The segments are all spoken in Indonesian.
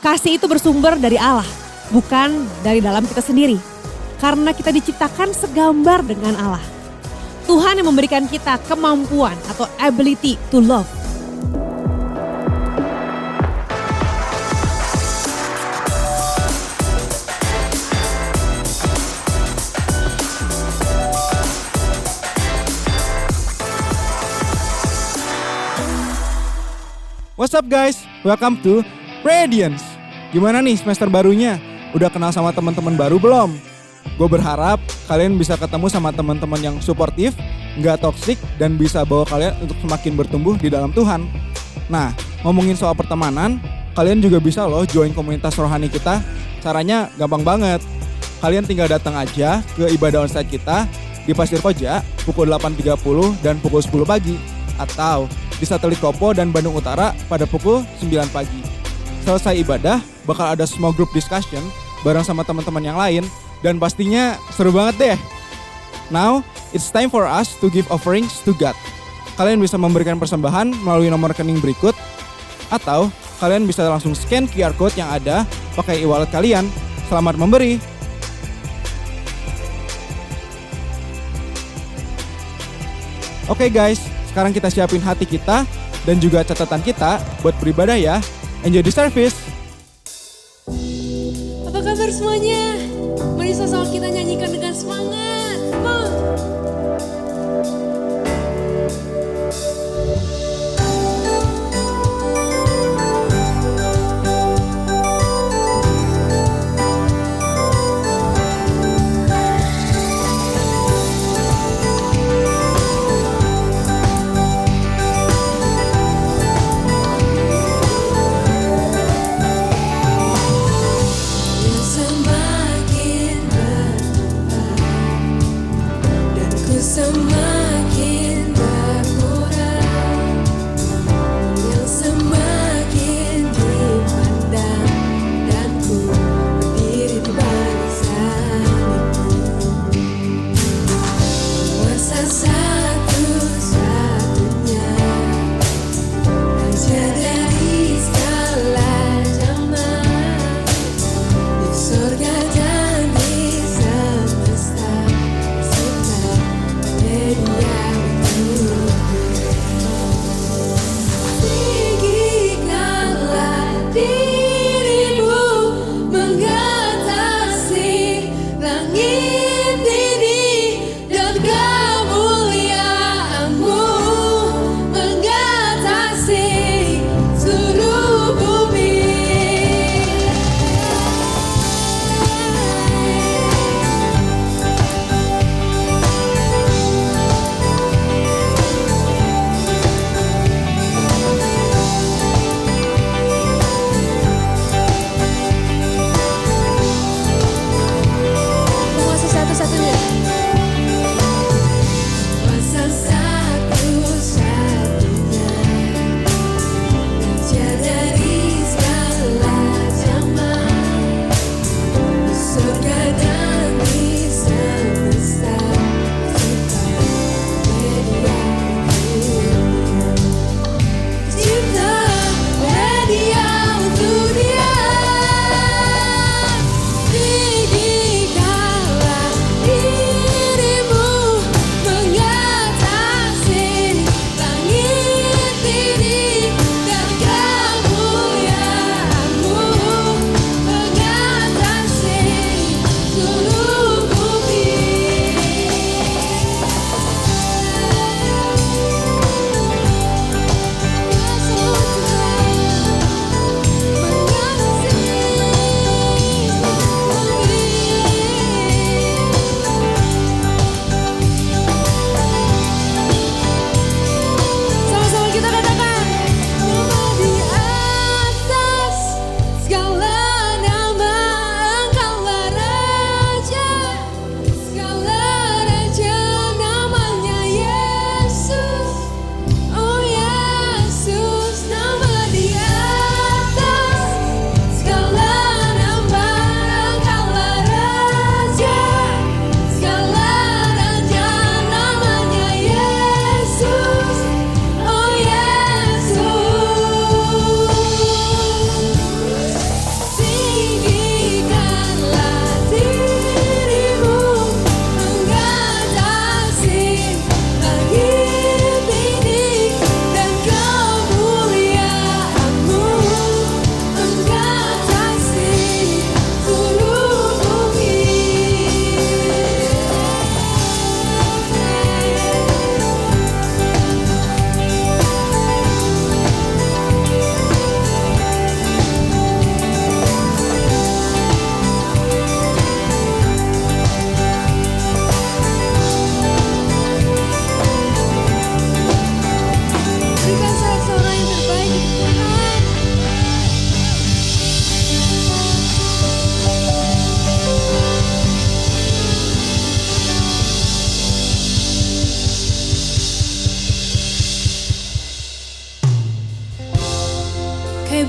Kasih itu bersumber dari Allah, bukan dari dalam kita sendiri. Karena kita diciptakan segambar dengan Allah. Tuhan yang memberikan kita kemampuan atau ability to love. What's up guys? Welcome to Radiance. Gimana nih semester barunya? Udah kenal sama teman-teman baru belum? Gue berharap kalian bisa ketemu sama teman-teman yang suportif, nggak toksik, dan bisa bawa kalian untuk semakin bertumbuh di dalam Tuhan. Nah, ngomongin soal pertemanan, kalian juga bisa loh join komunitas rohani kita. Caranya gampang banget. Kalian tinggal datang aja ke ibadah onsite kita di Pasir Koja pukul 8.30 dan pukul 10 pagi. Atau di Satelit Kopo dan Bandung Utara pada pukul 9 pagi. Selesai ibadah, bakal ada small group discussion bareng sama teman-teman yang lain dan pastinya seru banget deh. Now, it's time for us to give offerings to God. Kalian bisa memberikan persembahan melalui nomor rekening berikut atau kalian bisa langsung scan QR code yang ada pakai e-wallet kalian. Selamat memberi. Oke guys, sekarang kita siapin hati kita dan juga catatan kita buat beribadah ya. Enjoy the service. Apa kabar semuanya? Mari sama kita nyanyikan dengan semangat. Come on. Semakin berubah dan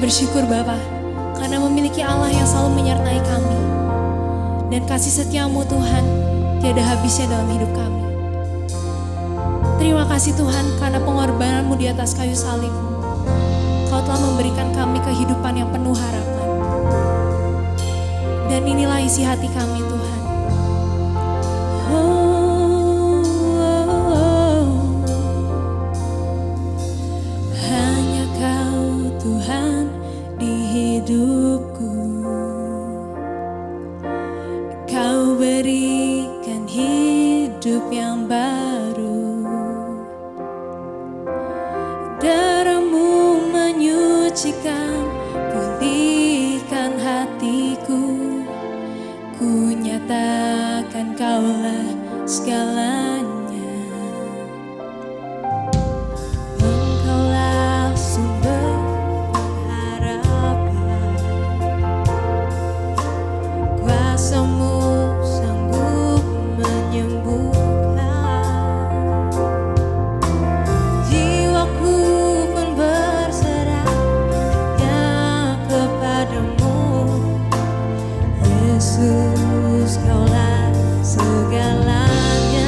bersyukur Bapa, karena memiliki Allah yang selalu menyertai kami. Dan kasih setiamu Tuhan, tiada habisnya dalam hidup kami. Terima kasih Tuhan karena pengorbananmu di atas kayu salib. Kau telah memberikan kami kehidupan yang penuh harapan. Dan inilah isi hati kami Tuhan. Hanya Kau Tuhan di hidupku. Kau berikan hidup yang baru. Darahmu menyucikan, pulihkan hatiku. Ku nyatakan Kaulah segalanya. Engkaulah sumber pengharapan. Kuasa-Mu sanggup menyembuhkan. Jiwaku pun berserah hanya kepadamu. Yesus, Kaulah segalanya.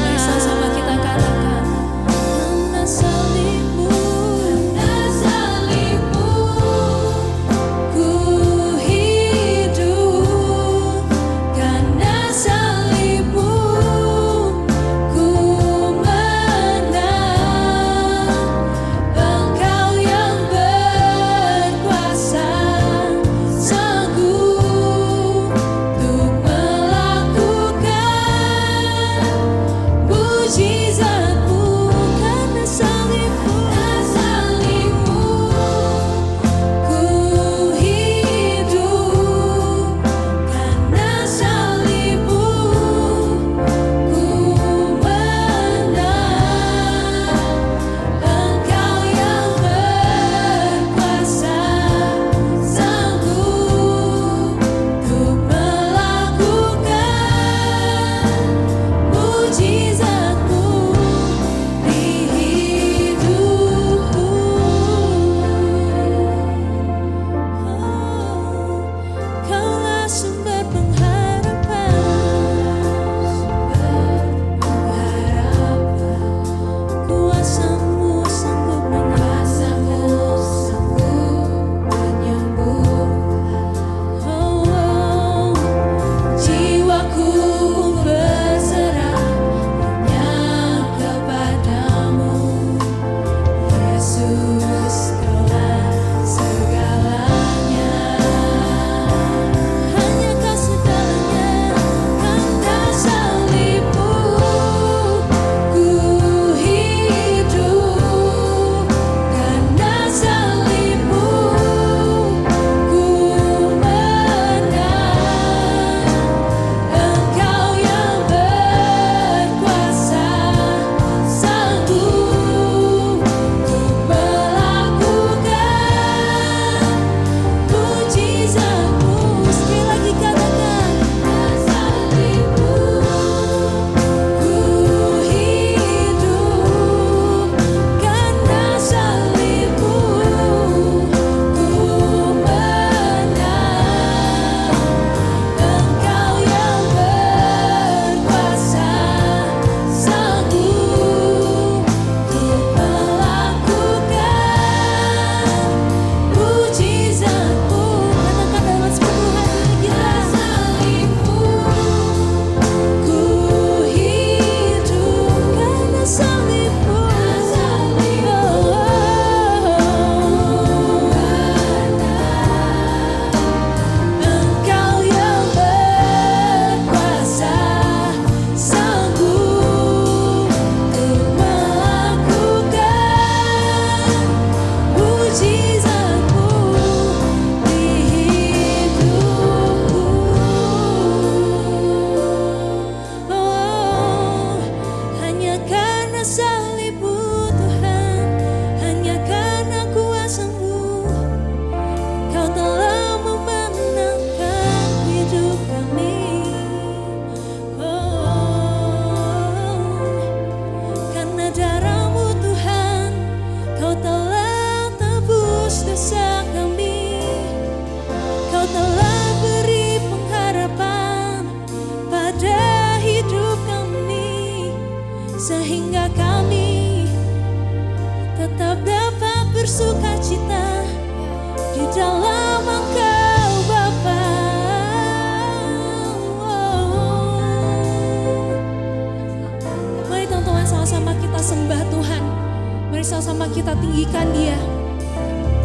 kita tinggikan Dia.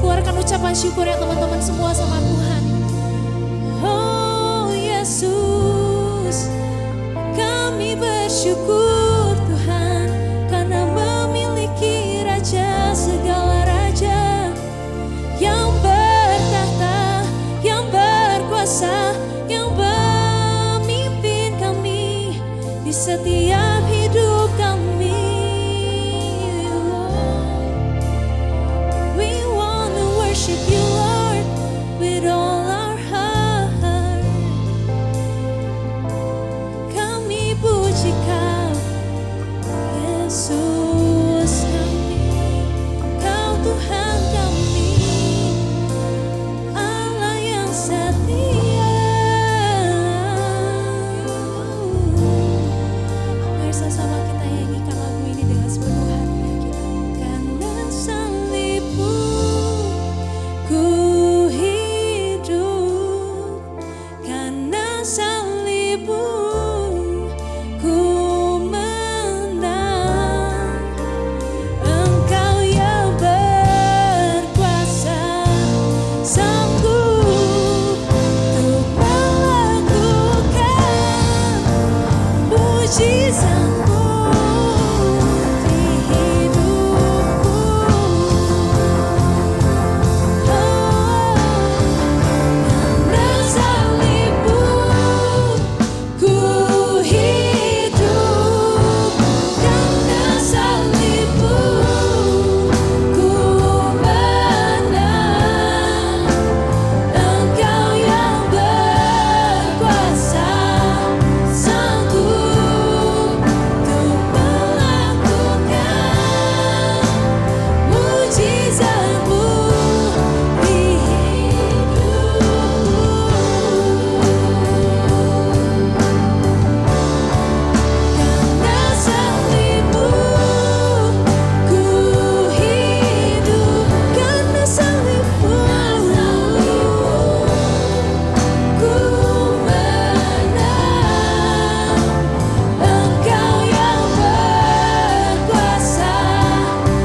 Keluarkan ucapan syukur ya teman-teman semua sama Tuhan. Oh Yesus, kami bersyukur Tuhan, karena memiliki Raja segala raja, yang bertahta, yang berkuasa, yang memimpin kami di setiap hidup kami. We wanna worship you Lord with all our heart. Kami puji Kau Yesus kami, Kau Tuhan kami, Allah yang setia. Mari sama-sama kita nyanyikan lagu ini dengan sepenuh hati kita. Karena salibmu ku hidup, karena salibmu ku menang. Engkau yang berkuasa, sanggup untuk melakukan mujizat-Mu di hidupku. Karena salibmu ku hidup, karena salibmu ku menang. Engkau yang berkuasa, sanggup untuk melakukan mujizat-Mu di hidupku. Karena salibmu ku hidup, karena salibmu ku menang. Engkau yang berkuasa,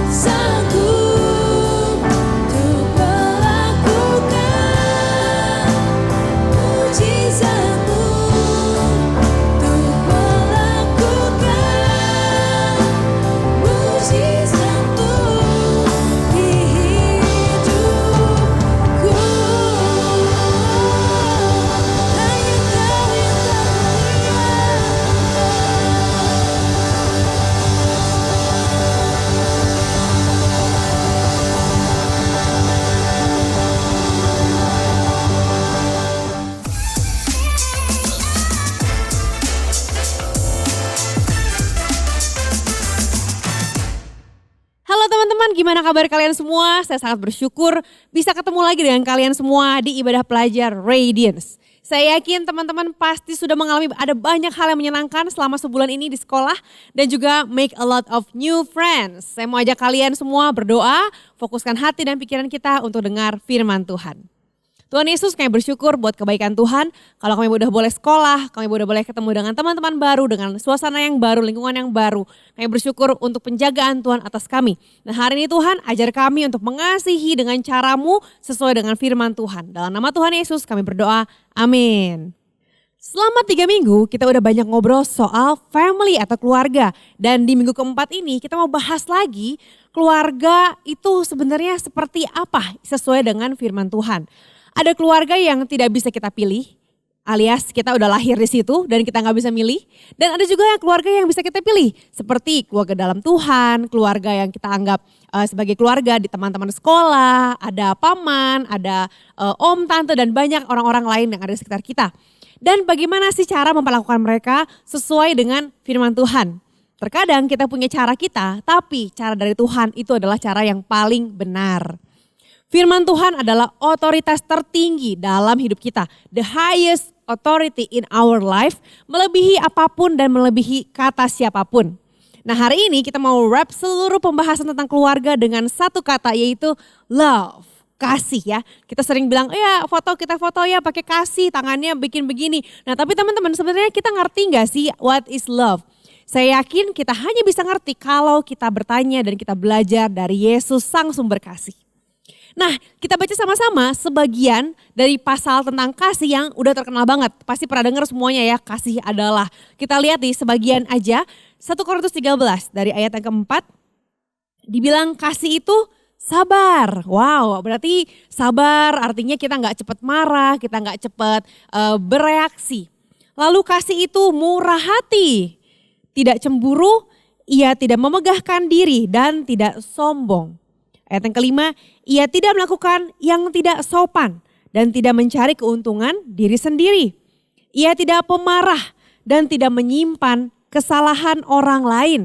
sanggup untuk melakukan mujizat-Mu, untuk melakukan mujizat-Mu di hidupku. Hanya Kau yang Halo teman-teman, gimana kabar kalian semua? Saya sangat bersyukur bisa ketemu lagi dengan kalian semua di ibadah pelajar Radiance. Saya yakin teman-teman pasti sudah mengalami ada banyak hal yang menyenangkan selama sebulan ini di sekolah dan juga make a lot of new friends. Saya mau ajak kalian semua berdoa, fokuskan hati dan pikiran kita untuk dengar firman Tuhan. Tuhan Yesus, kami bersyukur buat kebaikan Tuhan. Kalau kami udah boleh sekolah, kami udah boleh ketemu dengan teman-teman baru, dengan suasana yang baru, lingkungan yang baru. Kami bersyukur untuk penjagaan Tuhan atas kami. Nah hari ini Tuhan, ajar kami untuk mengasihi dengan cara-Mu sesuai dengan firman Tuhan. Dalam nama Tuhan Yesus kami berdoa, amin. Selama 3 minggu kita udah banyak ngobrol soal family atau keluarga. Dan di minggu keempat ini kita mau bahas lagi keluarga itu sebenarnya seperti apa sesuai dengan firman Tuhan. Ada keluarga yang tidak bisa kita pilih, alias kita udah lahir di situ dan kita nggak bisa milih. Dan ada juga yang keluarga yang bisa kita pilih, seperti keluarga dalam Tuhan, keluarga yang kita anggap sebagai keluarga di teman-teman sekolah, ada paman, ada om, tante dan banyak orang-orang lain yang ada di sekitar kita. Dan bagaimana sih cara memperlakukan mereka sesuai dengan firman Tuhan? Terkadang kita punya cara kita, tapi cara dari Tuhan itu adalah cara yang paling benar. Firman Tuhan adalah otoritas tertinggi dalam hidup kita. The highest authority in our life, melebihi apapun dan melebihi kata siapapun. Nah hari ini kita mau wrap seluruh pembahasan tentang keluarga dengan satu kata, yaitu love. Kasih ya. Kita sering bilang, ya kita foto ya pakai kasih, tangannya bikin begini. Nah tapi teman-teman sebenarnya kita ngerti gak sih what is love? Saya yakin kita hanya bisa ngerti kalau kita bertanya dan kita belajar dari Yesus sang sumber kasih. Nah, kita baca sama-sama sebagian dari pasal tentang kasih yang udah terkenal banget. Pasti pernah dengar semuanya ya, kasih adalah. Kita lihat nih sebagian aja, 1 Korintus 13 dari ayat yang keempat. Dibilang kasih itu sabar. Wow, berarti sabar artinya kita gak cepat marah, kita gak cepat bereaksi. Lalu kasih itu murah hati, tidak cemburu, ia tidak memegahkan diri dan tidak sombong. Ayat yang kelima, ia tidak melakukan yang tidak sopan dan tidak mencari keuntungan diri sendiri. Ia tidak pemarah dan tidak menyimpan kesalahan orang lain.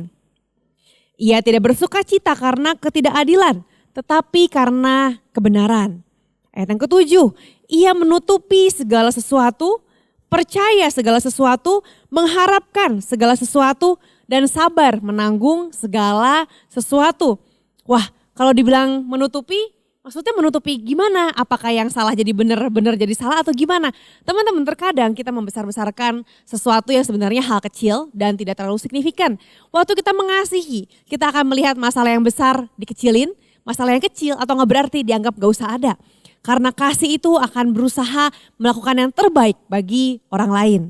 Ia tidak bersuka cita karena ketidakadilan, tetapi karena kebenaran. Ayat yang ketujuh, ia menutupi segala sesuatu, percaya segala sesuatu, mengharapkan segala sesuatu, dan sabar menanggung segala sesuatu. Wah, kalau dibilang menutupi, maksudnya menutupi gimana? Apakah yang salah jadi benar jadi salah atau gimana? Teman-teman, terkadang kita membesar-besarkan sesuatu yang sebenarnya hal kecil dan tidak terlalu signifikan. Waktu kita mengasihi, kita akan melihat masalah yang besar dikecilin, masalah yang kecil atau gak berarti dianggap gak usah ada. Karena kasih itu akan berusaha melakukan yang terbaik bagi orang lain.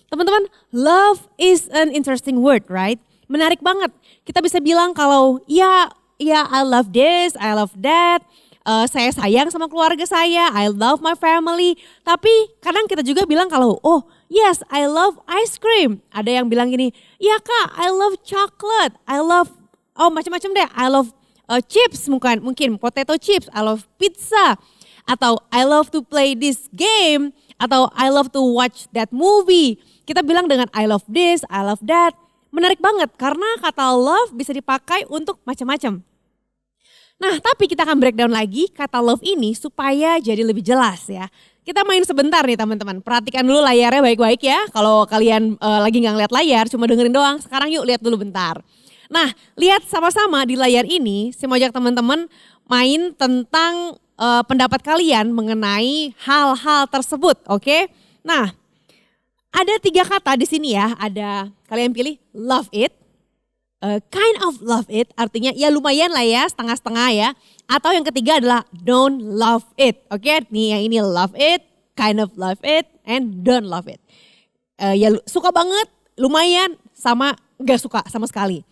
Teman-teman, love is an interesting word, right? Menarik banget. Kita bisa bilang kalau ya I love this, I love that. Saya sayang sama keluarga saya, I love my family. Tapi kadang kita juga bilang kalau yes, I love ice cream. Ada yang bilang gini, iya kak, I love chocolate, I love macam-macam deh. I love chips mungkin potato chips, I love pizza. Atau I love to play this game. Atau I love to watch that movie. Kita bilang dengan I love this, I love that. Menarik banget karena kata love bisa dipakai untuk macam-macam. Nah, tapi kita akan breakdown lagi kata love ini supaya jadi lebih jelas ya. Kita main sebentar nih teman-teman. Perhatikan dulu layarnya baik-baik ya. Kalau kalian lagi gak ngeliat layar, cuma dengerin doang. Sekarang yuk lihat dulu bentar. Nah, lihat sama-sama di layar ini. Saya mau ajak teman-teman main tentang pendapat kalian mengenai hal-hal tersebut. Oke? Nah, ada 3 kata di sini ya. Ada, kalian pilih love it. Kind of love it, artinya ya lumayan lah ya, setengah-setengah ya. Atau yang ketiga adalah don't love it. Oke, nih yang ini love it, kind of love it, and don't love it. Ya suka banget, lumayan, sama gak suka sama sekali.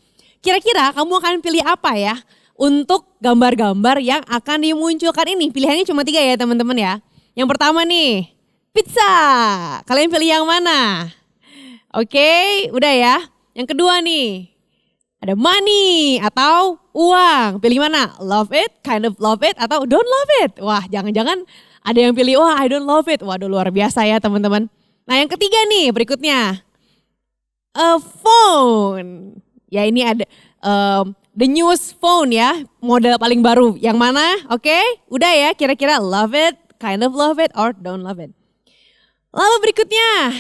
Kira-kira kamu akan pilih apa ya untuk gambar-gambar yang akan dimunculkan ini? Pilihannya cuma 3 ya teman-teman ya. Yang pertama nih, pizza. Kalian pilih yang mana? Oke, udah ya. Yang kedua nih, ada money atau uang. Pilih mana? Love it, kind of love it, atau don't love it. Wah, jangan-jangan ada yang pilih, wah I don't love it. Waduh, luar biasa ya teman-teman. Nah yang ketiga nih berikutnya. A phone. Ya ini ada the newest phone ya. Model paling baru. Yang mana? Oke, udah ya kira-kira love it, kind of love it, or don't love it. Lalu berikutnya.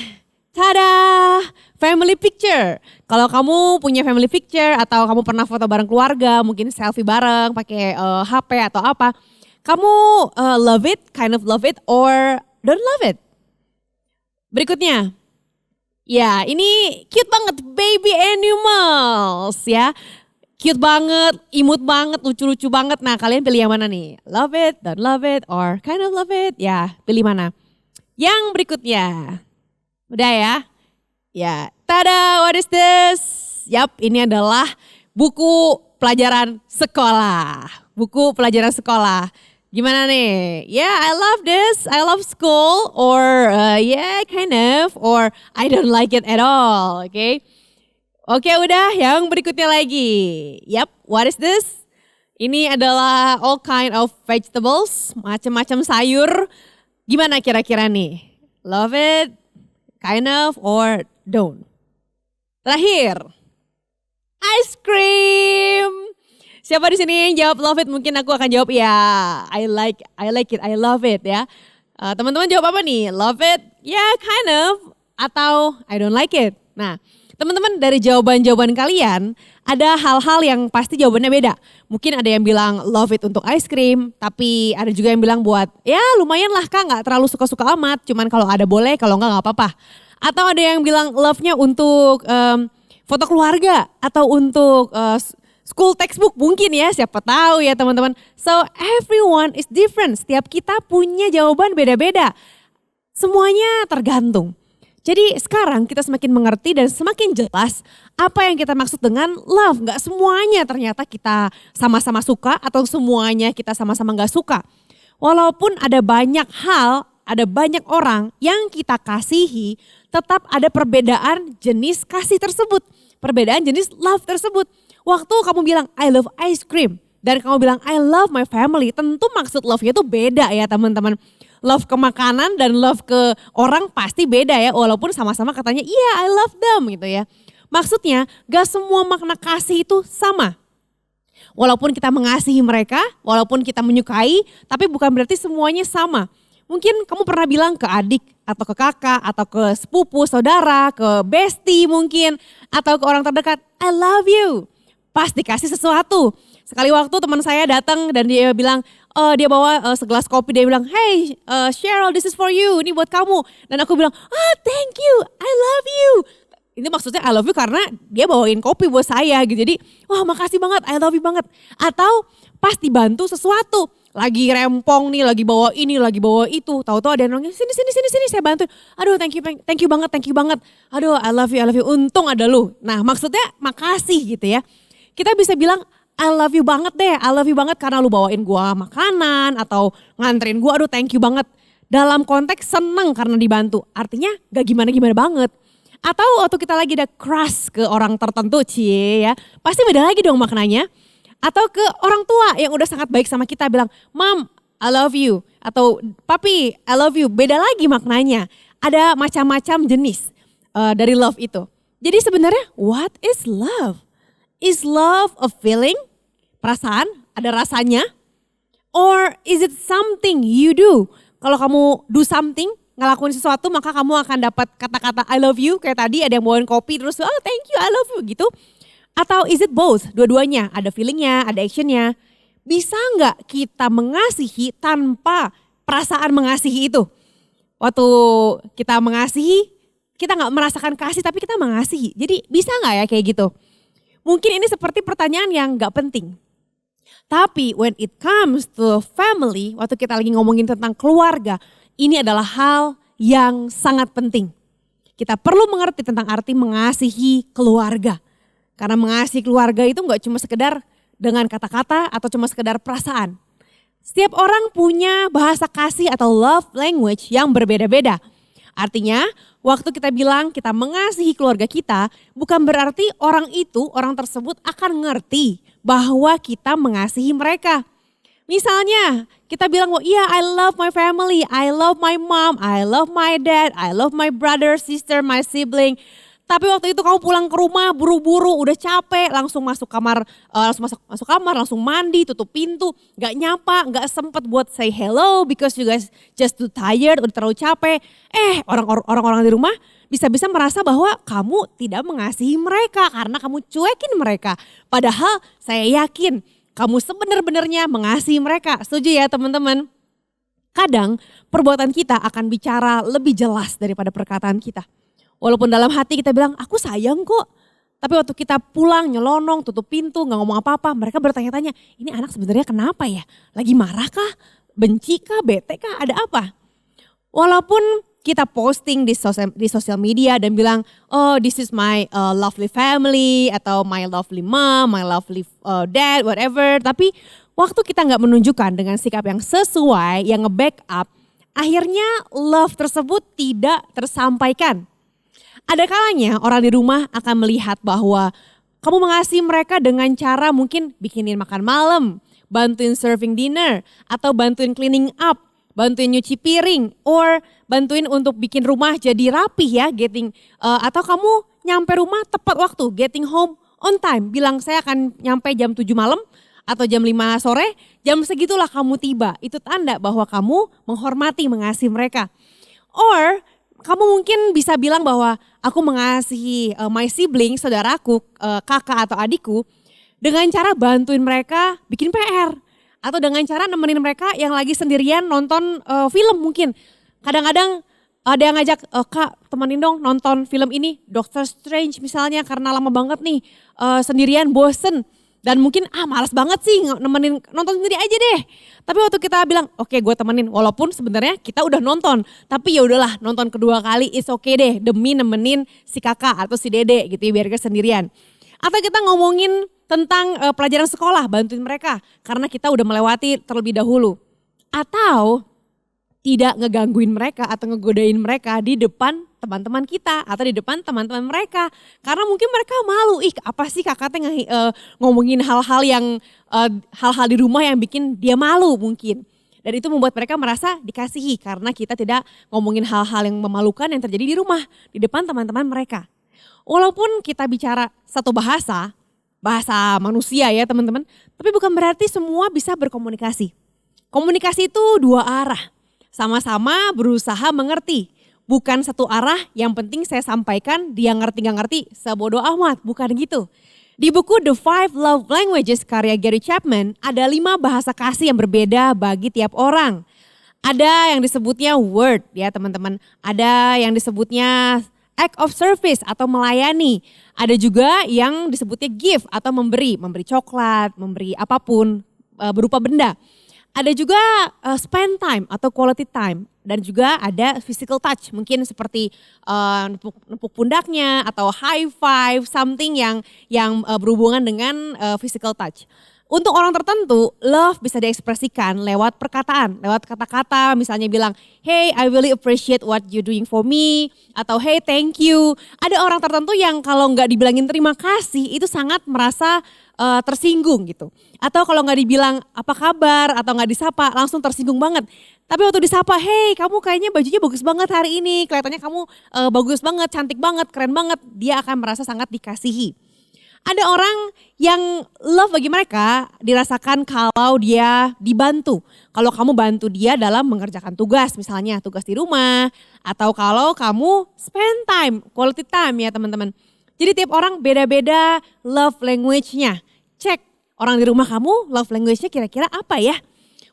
Tada, family picture. Kalau kamu punya family picture atau kamu pernah foto bareng keluarga, mungkin selfie bareng pakai HP atau apa. Kamu love it, kind of love it, or don't love it. Berikutnya. Ya, ini cute banget, baby animals ya. Cute banget, imut banget, lucu-lucu banget. Nah, kalian pilih yang mana nih? Love it, don't love it, or kind of love it. Ya, pilih mana? Yang berikutnya. Udah ya? Ya, tada, what is this? Yap, ini adalah buku pelajaran sekolah. Buku pelajaran sekolah. Gimana nih? Yeah, I love this. I love school. Or yeah, kind of. Or I don't like it at all. Oke. Oke, udah. Yang berikutnya lagi. Yap, what is this? Ini adalah all kind of vegetables. Macam-macam sayur. Gimana kira-kira nih? Love it, kind of, or don't. Terakhir, ice cream. Siapa di sini yang jawab love it? Mungkin aku akan jawab ya, I like it, I love it ya. Teman-teman jawab apa nih? Love it, ya kind of, atau I don't like it. Nah, teman-teman dari jawaban-jawaban kalian ada hal-hal yang pasti jawabannya beda. Mungkin ada yang bilang love it untuk ice cream, tapi ada juga yang bilang buat ya lumayan lah kak, gak terlalu suka-suka amat, cuman kalau ada boleh, kalau enggak gak apa-apa. Atau ada yang bilang love-nya untuk foto keluarga atau untuk school textbook mungkin ya, siapa tahu ya teman-teman. So everyone is different, setiap kita punya jawaban beda-beda. Semuanya tergantung. Jadi sekarang kita semakin mengerti dan semakin jelas apa yang kita maksud dengan love. Gak semuanya ternyata kita sama-sama suka atau semuanya kita sama-sama gak suka. Walaupun ada banyak hal, ada banyak orang yang kita kasihi, tetap ada perbedaan jenis kasih tersebut. Perbedaan jenis love tersebut. Waktu kamu bilang I love ice cream dan kamu bilang I love my family, tentu maksud love-nya itu beda ya teman-teman. Love ke makanan dan love ke orang pasti beda ya, walaupun sama-sama katanya iya I love them gitu ya. Maksudnya gak semua makna kasih itu sama. Walaupun kita mengasihi mereka, walaupun kita menyukai, tapi bukan berarti semuanya sama. Mungkin kamu pernah bilang ke adik atau ke kakak atau ke sepupu, saudara, ke bestie mungkin, atau ke orang terdekat, I love you. Pas dikasih sesuatu. Sekali waktu teman saya datang dan dia bilang, dia bawa segelas kopi, dia bilang, hey Cheryl, this is for you, ini buat kamu. Dan aku bilang, thank you, I love you. Ini maksudnya I love you karena dia bawain kopi buat saya gitu. Jadi, wah makasih banget, I love you banget. Atau pas dibantu sesuatu, lagi rempong nih, lagi bawa ini, lagi bawa itu. Tahu-tahu ada yang nongol, sini, saya bantuin. Aduh thank you banget. Aduh I love you, untung ada lu. Nah maksudnya makasih gitu ya. Kita bisa bilang, I love you banget deh, I love you banget karena lu bawain gua makanan atau nganterin gua, aduh thank you banget. Dalam konteks seneng karena dibantu, artinya gak gimana-gimana banget. Atau waktu kita lagi ada crush ke orang tertentu, cie ya, pasti beda lagi dong maknanya. Atau ke orang tua yang udah sangat baik sama kita bilang, Mom, I love you. Atau Papi, I love you, beda lagi maknanya. Ada macam-macam jenis dari love itu. Jadi sebenarnya what is love? Is love a feeling? Perasaan, ada rasanya? Or is it something you do? Kalau kamu do something, ngelakuin sesuatu maka kamu akan dapat kata-kata I love you. Kayak tadi ada yang bawain kopi terus thank you I love you gitu. Atau is it both? Dua-duanya, ada feelingnya, ada actionnya. Bisa nggak kita mengasihi tanpa perasaan mengasihi itu? Waktu kita mengasihi, kita nggak merasakan kasih tapi kita mengasihi. Jadi bisa nggak ya kayak gitu? Mungkin ini seperti pertanyaan yang gak penting. Tapi when it comes to family, waktu kita lagi ngomongin tentang keluarga, ini adalah hal yang sangat penting. Kita perlu mengerti tentang arti mengasihi keluarga. Karena mengasihi keluarga itu gak cuma sekedar dengan kata-kata atau cuma sekedar perasaan. Setiap orang punya bahasa kasih atau love language yang berbeda-beda. Artinya waktu kita bilang kita mengasihi keluarga kita, bukan berarti orang tersebut akan ngerti bahwa kita mengasihi mereka. Misalnya kita bilang, iya I love my family, I love my mom, I love my dad, I love my brother, sister, my sibling. Tapi waktu itu kamu pulang ke rumah buru-buru, udah capek, langsung masuk kamar, langsung mandi, tutup pintu, gak nyapa, gak sempet buat say hello because you guys just too tired, udah terlalu capek. Orang-orang di rumah bisa-bisa merasa bahwa kamu tidak mengasihi mereka karena kamu cuekin mereka. Padahal saya yakin kamu sebenar-benarnya mengasihi mereka. Setuju ya teman-teman? Kadang perbuatan kita akan bicara lebih jelas daripada perkataan kita. Walaupun dalam hati kita bilang, aku sayang kok. Tapi waktu kita pulang, nyelonong, tutup pintu, gak ngomong apa-apa. Mereka bertanya-tanya, ini anak sebenarnya kenapa ya? Lagi marah kah? Benci kah? Bete kah? Ada apa? Walaupun kita posting di sosial media dan bilang, oh this is my lovely family, atau my lovely mom, my lovely dad, whatever. Tapi waktu kita gak menunjukkan dengan sikap yang sesuai, yang nge-backup, akhirnya love tersebut tidak tersampaikan. Ada kalanya orang di rumah akan melihat bahwa kamu mengasihi mereka dengan cara mungkin bikinin makan malam, bantuin serving dinner, atau bantuin cleaning up, bantuin nyuci piring, or bantuin untuk bikin rumah jadi rapih ya, atau kamu nyampe rumah tepat waktu, getting home on time, bilang saya akan nyampe jam 7 malam atau jam 5 sore, jam segitulah kamu tiba. Itu tanda bahwa kamu menghormati, mengasihi mereka. Or kamu mungkin bisa bilang bahwa aku mengasihi my sibling, saudaraku, kakak atau adikku dengan cara bantuin mereka bikin PR. Atau dengan cara nemenin mereka yang lagi sendirian nonton film mungkin. Kadang-kadang Ada yang ngajak, Kak temenin dong nonton film ini, Doctor Strange misalnya karena lama banget nih sendirian bosen. Dan mungkin malas banget sih nemenin, nonton sendiri aja deh. Tapi waktu kita bilang oke gue temenin, walaupun sebenarnya kita udah nonton. Tapi ya udahlah nonton kedua kali it's okay deh demi nemenin si kakak atau si dede gitu ya biar gak sendirian. Atau kita ngomongin tentang pelajaran sekolah, bantuin mereka karena kita udah melewati terlebih dahulu. Atau tidak ngegangguin mereka atau ngegodain mereka di depan teman-teman kita atau di depan teman-teman mereka. Karena mungkin mereka malu, apa sih kakak teh ngomongin hal-hal yang hal-hal di rumah yang bikin dia malu mungkin. Dan itu membuat mereka merasa dikasihi karena kita tidak ngomongin hal-hal yang memalukan yang terjadi di rumah, di depan teman-teman mereka. Walaupun kita bicara satu bahasa manusia ya teman-teman, tapi bukan berarti semua bisa berkomunikasi. Komunikasi itu dua arah. Sama-sama berusaha mengerti. Bukan satu arah, yang penting saya sampaikan, dia ngerti gak ngerti, sebodoh amat, bukan gitu. Di buku The 5 Love Languages karya Gary Chapman, ada 5 bahasa kasih yang berbeda bagi tiap orang. Ada yang disebutnya word ya teman-teman, ada yang disebutnya act of service atau melayani. Ada juga yang disebutnya gift atau memberi coklat, memberi apapun berupa benda. Ada juga spend time atau quality time dan juga ada physical touch mungkin seperti nepuk pundaknya atau high five something yang berhubungan dengan physical touch. Untuk orang tertentu love bisa diekspresikan lewat perkataan, lewat kata-kata misalnya bilang hey I really appreciate what you doing for me atau hey thank you. Ada orang tertentu yang kalau nggak dibilangin terima kasih itu sangat merasa tersinggung gitu. Atau kalau nggak dibilang apa kabar atau nggak disapa langsung tersinggung banget. Tapi waktu disapa, hey kamu kayaknya bajunya bagus banget hari ini, kelihatannya kamu bagus banget, cantik banget, keren banget. Dia akan merasa sangat dikasihi. Ada orang yang love bagi mereka dirasakan kalau dia dibantu. Kalau kamu bantu dia dalam mengerjakan tugas misalnya tugas di rumah. Atau kalau kamu spend time, quality time ya teman-teman. Jadi tiap orang beda-beda love language-nya. Cek orang di rumah kamu love language-nya kira-kira apa ya?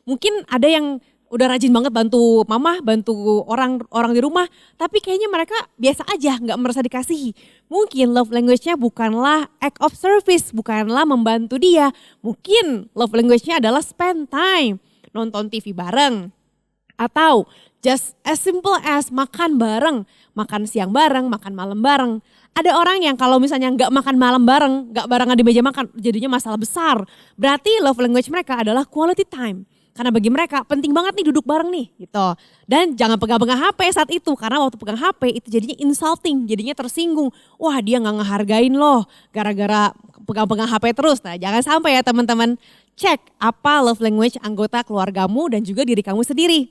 Mungkin ada yang udah rajin banget bantu mama, bantu orang di rumah. Tapi kayaknya mereka biasa aja, gak merasa dikasihi. Mungkin love language-nya bukanlah act of service, bukanlah membantu dia. Mungkin love language-nya adalah spend time, nonton TV bareng. Atau just as simple as makan bareng, makan siang bareng, makan malam bareng. Ada orang yang kalau misalnya gak makan malam bareng, gak barengan di meja makan, jadinya masalah besar. Berarti love language mereka adalah quality time. Karena bagi mereka penting banget nih duduk bareng nih gitu. Dan jangan pegang-pegang HP saat itu. Karena waktu pegang HP itu jadinya insulting, jadinya tersinggung. Wah dia gak ngehargain loh gara-gara pegang-pegang HP terus. Nah jangan sampai ya teman-teman. Cek apa love language anggota keluargamu dan juga diri kamu sendiri.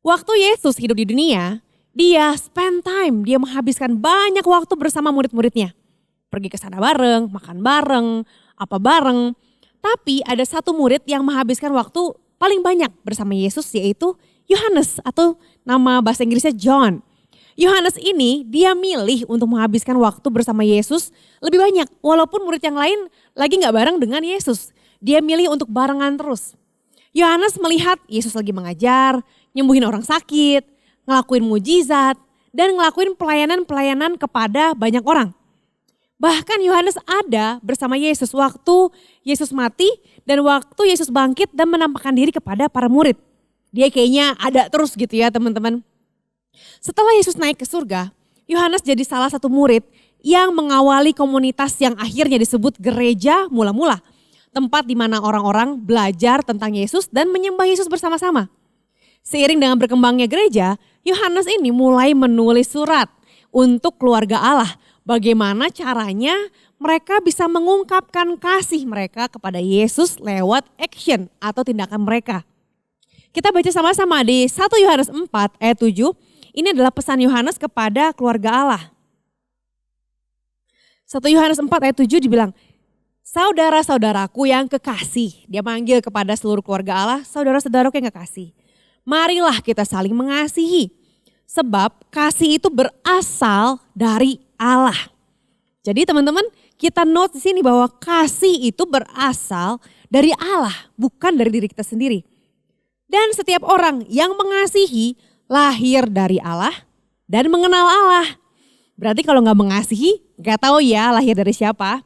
Waktu Yesus hidup di dunia, dia spend time, dia menghabiskan banyak waktu bersama murid-muridnya. Pergi ke sana bareng, makan bareng, apa bareng. Tapi ada satu murid yang menghabiskan waktu paling banyak bersama Yesus yaitu Yohanes atau nama bahasa Inggrisnya John. Yohanes ini dia milih untuk menghabiskan waktu bersama Yesus lebih banyak. Walaupun murid yang lain lagi gak bareng dengan Yesus. Dia milih untuk barengan terus. Yohanes melihat Yesus lagi mengajar, nyembuhin orang sakit, ngelakuin mujizat, dan ngelakuin pelayanan-pelayanan kepada banyak orang. Bahkan Yohanes ada bersama Yesus waktu Yesus mati dan waktu Yesus bangkit dan menampakkan diri kepada para murid. Dia kayaknya ada terus gitu ya teman-teman. Setelah Yesus naik ke surga, Yohanes jadi salah satu murid yang mengawali komunitas yang akhirnya disebut gereja mula-mula. Tempat di mana orang-orang belajar tentang Yesus dan menyembah Yesus bersama-sama. Seiring dengan berkembangnya gereja, Yohanes ini mulai menulis surat untuk keluarga Allah. Bagaimana caranya mereka bisa mengungkapkan kasih mereka kepada Yesus lewat action atau tindakan mereka. Kita baca sama-sama di 1 Yohanes 4 ayat 7. Ini adalah pesan Yohanes kepada keluarga Allah. 1 Yohanes 4 ayat 7 dibilang, saudara-saudaraku yang kekasih. Dia manggil kepada seluruh keluarga Allah, saudara-saudaraku yang kekasih. Marilah kita saling mengasihi. Sebab kasih itu berasal dari Allah. Jadi teman-teman kita note di sini bahwa kasih itu berasal dari Allah, bukan dari diri kita sendiri. Dan setiap orang yang mengasihi lahir dari Allah, dan mengenal Allah. Berarti kalau gak mengasihi, gak tahu ya lahir dari siapa.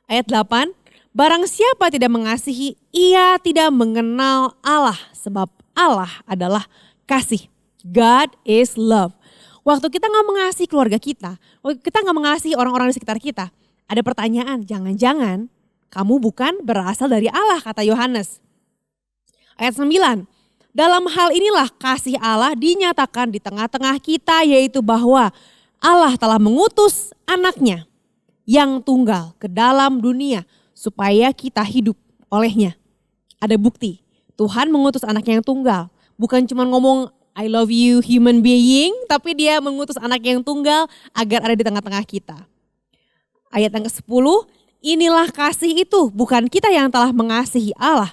Ayat 8, barang siapa tidak mengasihi, ia tidak mengenal Allah. Sebab Allah adalah kasih. God is love. Waktu kita gak mengasihi keluarga kita, waktu kita gak mengasihi orang-orang di sekitar kita, ada pertanyaan, jangan-jangan kamu bukan berasal dari Allah, kata Yohanes. Ayat 9, dalam hal inilah kasih Allah dinyatakan di tengah-tengah kita, yaitu bahwa Allah telah mengutus anaknya yang tunggal ke dalam dunia supaya kita hidup olehnya. Ada bukti, Tuhan mengutus anaknya yang tunggal. Bukan cuma ngomong I love you human being, tapi dia mengutus anak yang tunggal agar ada di tengah-tengah kita. Ayat yang ke-10, inilah kasih itu, bukan kita yang telah mengasihi Allah,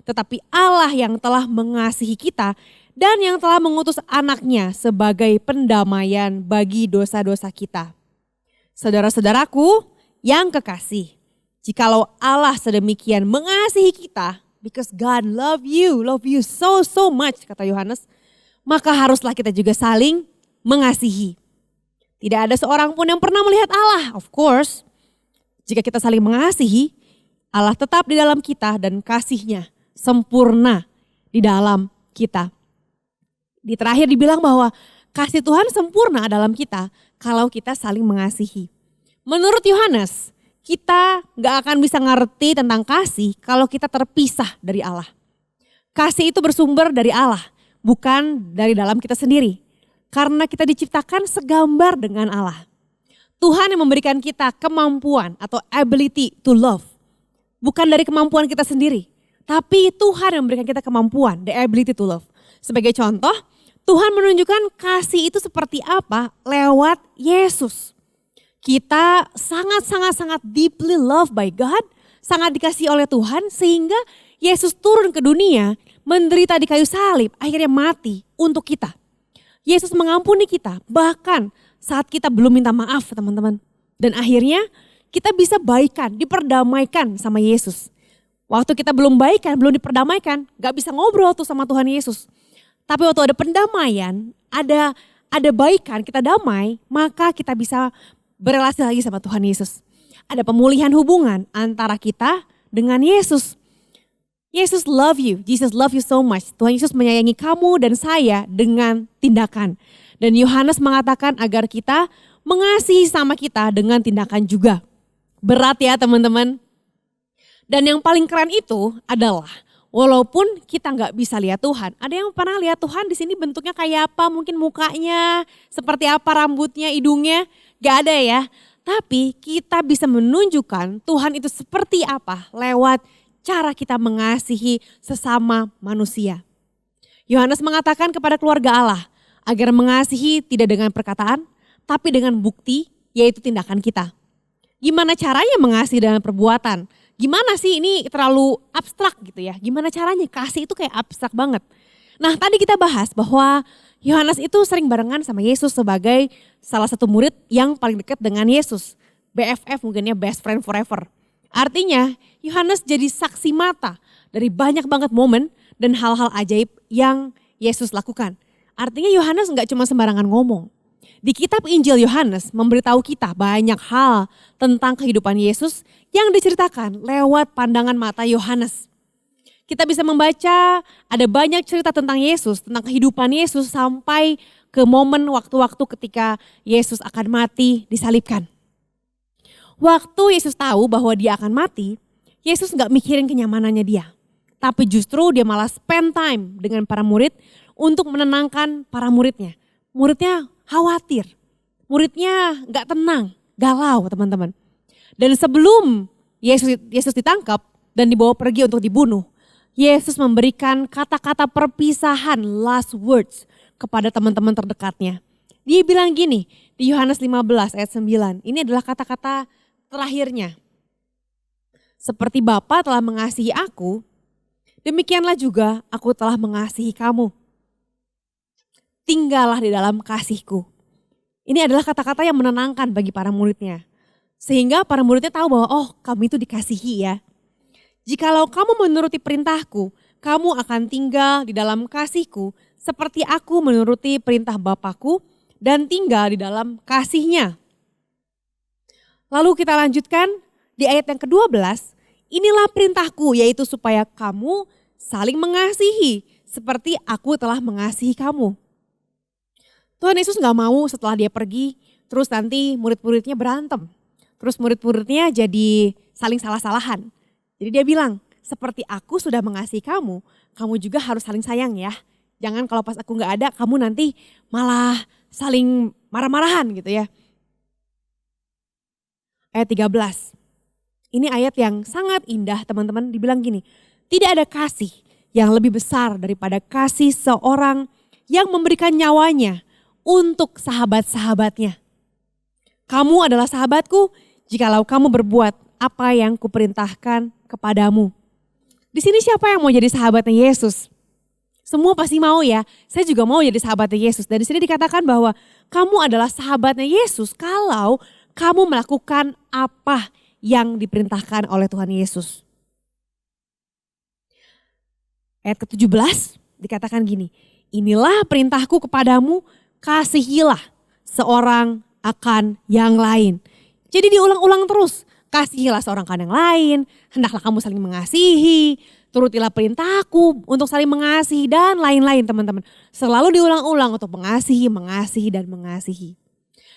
tetapi Allah yang telah mengasihi kita dan yang telah mengutus anaknya sebagai pendamaian bagi dosa-dosa kita. Saudara-saudaraku yang kekasih, jikalau Allah sedemikian mengasihi kita, because God love you so much, kata Yohanes, maka haruslah kita juga saling mengasihi. Tidak ada seorang pun yang pernah melihat Allah, of course. Jika kita saling mengasihi, Allah tetap di dalam kita dan kasih-Nya sempurna di dalam kita. Di terakhir dibilang bahwa kasih Tuhan sempurna dalam kita kalau kita saling mengasihi. Menurut Yohanes, kita gak akan bisa ngerti tentang kasih kalau kita terpisah dari Allah. Kasih itu bersumber dari Allah, bukan dari dalam kita sendiri. Karena kita diciptakan segambar dengan Allah. Tuhan yang memberikan kita kemampuan atau ability to love. Bukan dari kemampuan kita sendiri. Tapi Tuhan yang memberikan kita kemampuan, the ability to love. Sebagai contoh, Tuhan menunjukkan kasih itu seperti apa lewat Yesus. Kita sangat deeply loved by God. Sangat dikasihi oleh Tuhan sehingga Yesus turun ke dunia, menderita di kayu salib, akhirnya mati untuk kita. Yesus mengampuni kita, bahkan saat kita belum minta maaf teman-teman. Dan akhirnya kita bisa baikan, diperdamaikan sama Yesus. Waktu kita belum baikan, belum diperdamaikan, gak bisa ngobrol tuh sama Tuhan Yesus. Tapi waktu ada pendamaian, ada baikan, kita damai, maka kita bisa berelasi lagi sama Tuhan Yesus. Ada pemulihan hubungan antara kita dengan Yesus. Yesus love you, Jesus love you so much. Tuhan Yesus menyayangi kamu dan saya dengan tindakan. Dan Yohanes mengatakan agar kita mengasihi sama kita dengan tindakan juga. Berat ya teman-teman. Dan yang paling keren itu adalah walaupun kita nggak bisa lihat Tuhan. Ada yang pernah lihat Tuhan di sini bentuknya kayak apa? Mungkin mukanya, seperti apa rambutnya, hidungnya. Gak ada ya. Tapi kita bisa menunjukkan Tuhan itu seperti apa lewat cara kita mengasihi sesama manusia. Yohanes mengatakan kepada keluarga Allah agar mengasihi tidak dengan perkataan tapi dengan bukti yaitu tindakan kita. Gimana caranya mengasihi dengan perbuatan? Gimana sih ini terlalu abstrak gitu ya. Gimana caranya? Kasih itu kayak abstrak banget. Nah tadi kita bahas bahwa Yohanes itu sering barengan sama Yesus sebagai salah satu murid yang paling dekat dengan Yesus. BFF mungkin ya, best friend forever. Artinya Yohanes jadi saksi mata dari banyak banget momen dan hal-hal ajaib yang Yesus lakukan. Artinya Yohanes gak cuma sembarangan ngomong. Di kitab Injil Yohanes memberitahu kita banyak hal tentang kehidupan Yesus yang diceritakan lewat pandangan mata Yohanes. Kita bisa membaca ada banyak cerita tentang Yesus, tentang kehidupan Yesus sampai ke momen waktu-waktu ketika Yesus akan mati disalibkan. Waktu Yesus tahu bahwa dia akan mati, Yesus gak mikirin kenyamanannya dia. Tapi justru dia malah spend time dengan para murid untuk menenangkan para muridnya. Muridnya khawatir, muridnya gak tenang, galau teman-teman. Dan sebelum Yesus ditangkap dan dibawa pergi untuk dibunuh, Yesus memberikan kata-kata perpisahan, last words kepada teman-teman terdekatnya. Dia bilang gini di Yohanes 15 ayat 9, ini adalah kata-kata terakhirnya. Seperti Bapa telah mengasihi aku, demikianlah juga aku telah mengasihi kamu. Tinggallah di dalam kasihku. Ini adalah kata-kata yang menenangkan bagi para muridnya. Sehingga para muridnya tahu bahwa oh kamu itu dikasihi ya. Jikalau kamu menuruti perintahku, kamu akan tinggal di dalam kasihku seperti aku menuruti perintah Bapakku dan tinggal di dalam kasih-Nya. Lalu kita lanjutkan di ayat yang ke-12, inilah perintahku yaitu supaya kamu saling mengasihi seperti aku telah mengasihi kamu. Tuhan Yesus gak mau setelah dia pergi terus nanti murid-muridnya berantem. Terus murid-muridnya jadi saling salah-salahan. Jadi dia bilang, seperti aku sudah mengasihi kamu, kamu juga harus saling sayang ya. Jangan kalau pas aku gak ada, kamu nanti malah saling marah-marahan gitu ya. Ayat 13, ini ayat yang sangat indah teman-teman, dibilang gini, tidak ada kasih yang lebih besar daripada kasih seorang yang memberikan nyawanya untuk sahabat-sahabatnya. Kamu adalah sahabatku jikalau kamu berbuat apa yang kuperintahkan kepadamu. Di sini siapa yang mau jadi sahabatnya Yesus? Semua pasti mau ya, saya juga mau jadi sahabatnya Yesus. Dan di sini dikatakan bahwa kamu adalah sahabatnya Yesus kalau kamu melakukan apa yang diperintahkan oleh Tuhan Yesus. Ayat ke-17 dikatakan gini, inilah perintahku kepadamu, kasihilah seorang akan yang lain. Jadi diulang-ulang terus, kasihilah seorang akan yang lain, hendaklah kamu saling mengasihi, turutilah perintahku untuk saling mengasihi dan lain-lain teman-teman. Selalu diulang-ulang untuk mengasihi, mengasihi dan mengasihi.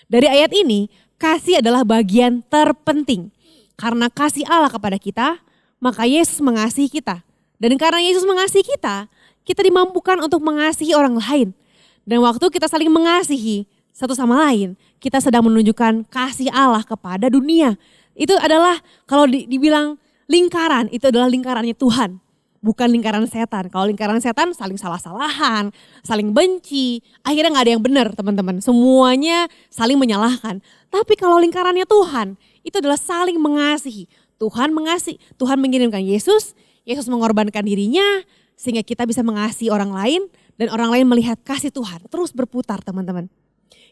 Dari ayat ini, kasih adalah bagian terpenting. Karena kasih Allah kepada kita, maka Yesus mengasihi kita. Dan karena Yesus mengasihi kita, kita dimampukan untuk mengasihi orang lain. Dan waktu kita saling mengasihi satu sama lain, kita sedang menunjukkan kasih Allah kepada dunia. Itu adalah kalau dibilang lingkaran, itu adalah lingkarannya Tuhan. Bukan lingkaran setan. Kalau lingkaran setan saling salah-salahan, saling benci. Akhirnya gak ada yang benar teman-teman. Semuanya saling menyalahkan. Tapi kalau lingkarannya Tuhan, itu adalah saling mengasihi. Tuhan mengasihi, Tuhan mengirimkan Yesus, Yesus mengorbankan dirinya sehingga kita bisa mengasihi orang lain. Dan orang lain melihat kasih Tuhan terus berputar teman-teman.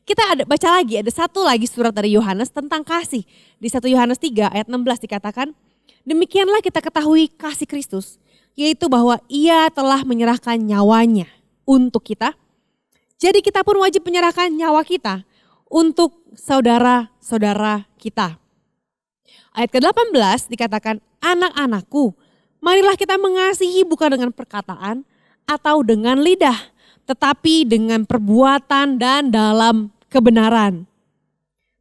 Kita baca lagi, ada satu lagi surat dari Yohanes tentang kasih. Di 1 Yohanes 3 ayat 16 dikatakan, demikianlah kita ketahui kasih Kristus, yaitu bahwa ia telah menyerahkan nyawanya untuk kita. Jadi kita pun wajib menyerahkan nyawa kita untuk saudara-saudara kita. Ayat ke-18 dikatakan, anak-anakku, marilah kita mengasihi bukan dengan perkataan atau dengan lidah, tetapi dengan perbuatan dan dalam kebenaran.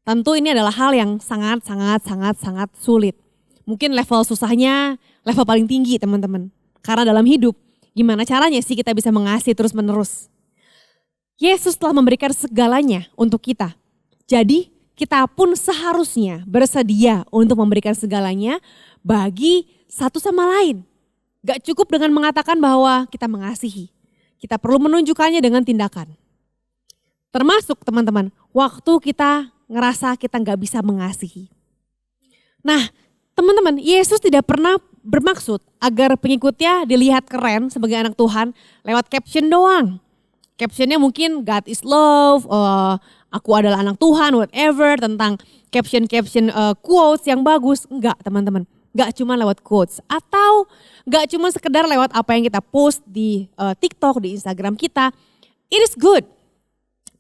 Tentu ini adalah hal yang sangat sulit. Mungkin level susahnya level paling tinggi teman-teman. Karena dalam hidup gimana caranya sih kita bisa mengasihi terus menerus. Yesus telah memberikan segalanya untuk kita. Jadi kita pun seharusnya bersedia untuk memberikan segalanya bagi satu sama lain. Gak cukup dengan mengatakan bahwa kita mengasihi. Kita perlu menunjukkannya dengan tindakan. Termasuk teman-teman, waktu kita ngerasa kita gak bisa mengasihi. Nah teman-teman, Yesus tidak pernah bermaksud agar pengikutnya dilihat keren sebagai anak Tuhan lewat caption doang. Captionnya mungkin God is love, aku adalah anak Tuhan, whatever, tentang caption-caption quotes yang bagus. Enggak teman-teman. Gak cuma lewat quotes atau gak cuma sekedar lewat apa yang kita post di TikTok, di Instagram kita. It is good,